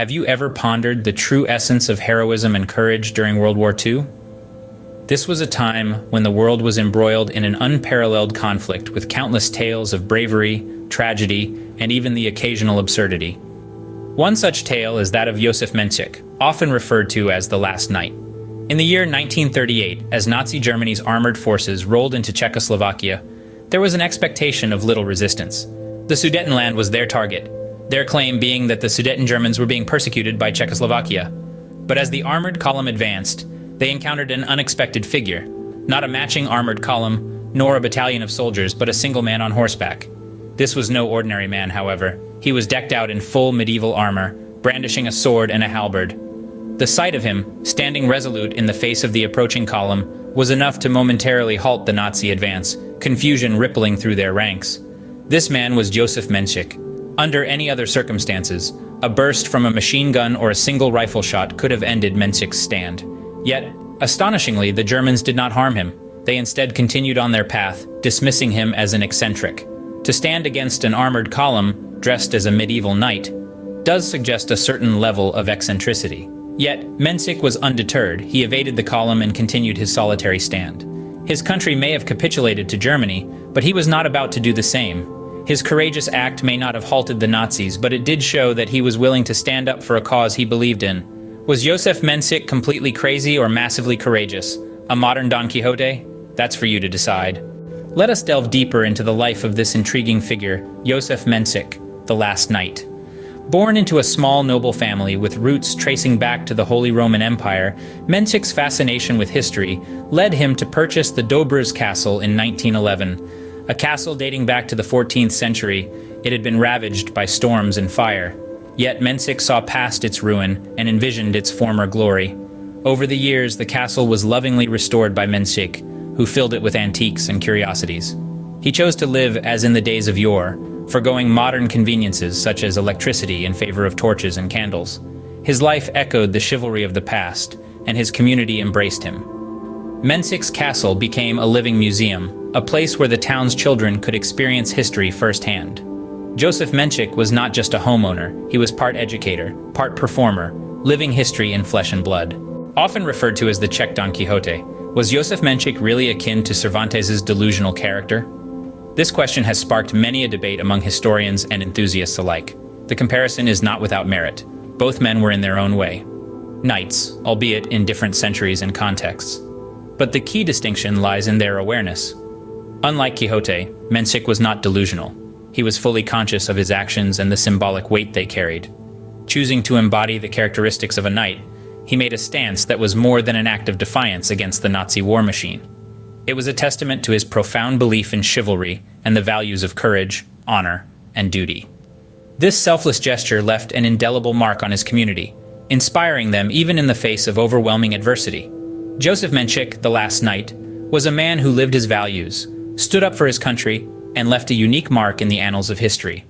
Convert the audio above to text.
Have you ever pondered the true essence of heroism and courage during World War II? This was a time when the world was embroiled in an unparalleled conflict with countless tales of bravery, tragedy, and even the occasional absurdity. One such tale is that of Josef Mencik, often referred to as the Last Knight. In the year 1938, as Nazi Germany's armored forces rolled into Czechoslovakia, there was an expectation of little resistance. The Sudetenland was their target, their claim being that the Sudeten Germans were being persecuted by Czechoslovakia. But as the armored column advanced, they encountered an unexpected figure, not a matching armored column, nor a battalion of soldiers, but a single man on horseback. This was no ordinary man, however. He was decked out in full medieval armor, brandishing a sword and a halberd. The sight of him, standing resolute in the face of the approaching column, was enough to momentarily halt the Nazi advance, confusion rippling through their ranks. This man was Josef Mencik. Under any other circumstances, a burst from a machine gun or a single rifle shot could have ended Mencik's stand. Yet, astonishingly, the Germans did not harm him. They instead continued on their path, dismissing him as an eccentric. To stand against an armored column, dressed as a medieval knight, does suggest a certain level of eccentricity. Yet, Mencik was undeterred. He evaded the column and continued his solitary stand. His country may have capitulated to Germany, but he was not about to do the same. His courageous act may not have halted the Nazis, but it did show that he was willing to stand up for a cause he believed in. Was Josef Mencik completely crazy or massively courageous? A modern Don Quixote? That's for you to decide. Let us delve deeper into the life of this intriguing figure, Josef Mencik, the Last Knight. Born into a small noble family with roots tracing back to the Holy Roman Empire, Mencik's fascination with history led him to purchase the Dobruz Castle in 1911. A castle dating back to the 14th century, it had been ravaged by storms and fire. Yet Mencik saw past its ruin and envisioned its former glory. Over the years, the castle was lovingly restored by Mencik, who filled it with antiques and curiosities. He chose to live as in the days of yore, forgoing modern conveniences such as electricity in favor of torches and candles. His life echoed the chivalry of the past, and his community embraced him. Mencik's castle became a living museum, a place where the town's children could experience history firsthand. Josef Mencik was not just a homeowner, he was part educator, part performer, living history in flesh and blood. Often referred to as the Czech Don Quixote, was Josef Mencik really akin to Cervantes's delusional character? This question has sparked many a debate among historians and enthusiasts alike. The comparison is not without merit. Both men were in their own way knights, albeit in different centuries and contexts. But the key distinction lies in their awareness. Unlike Quixote, Mencik was not delusional. He was fully conscious of his actions and the symbolic weight they carried. Choosing to embody the characteristics of a knight, he made a stance that was more than an act of defiance against the Nazi war machine. It was a testament to his profound belief in chivalry and the values of courage, honor, and duty. This selfless gesture left an indelible mark on his community, inspiring them even in the face of overwhelming adversity. Josef Mencik, the Last Knight, was a man who lived his values, stood up for his country, and left a unique mark in the annals of history.